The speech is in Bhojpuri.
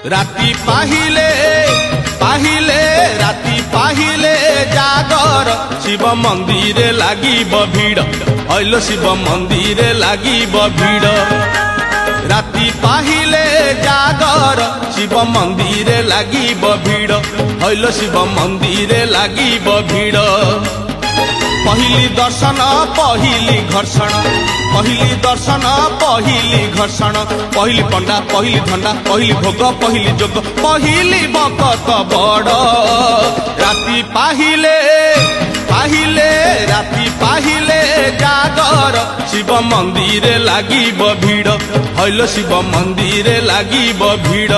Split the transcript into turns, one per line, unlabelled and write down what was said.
राति पाहिले पाहिले राति पाहिले जागर शिव मंदिर लागिब भीड़ हईल शिव मंदिर लागिब भीड़ राति पाहिले जागर शिव मंदिर लागिब भीड़ हईल शिव मंदिर लागिब भीड़ पहली दर्शन पहली घर्षण पहली दर्शन पहली घर्षण पहली पंडा पहली धंडा पहली भोग पहली जोग पहली भक्त बड़ राति पाहिले पाहिले राति पाहिले जागर शिव मंदिर लागिब भीड़ हईल शिव मंदिर लागिब भीड़।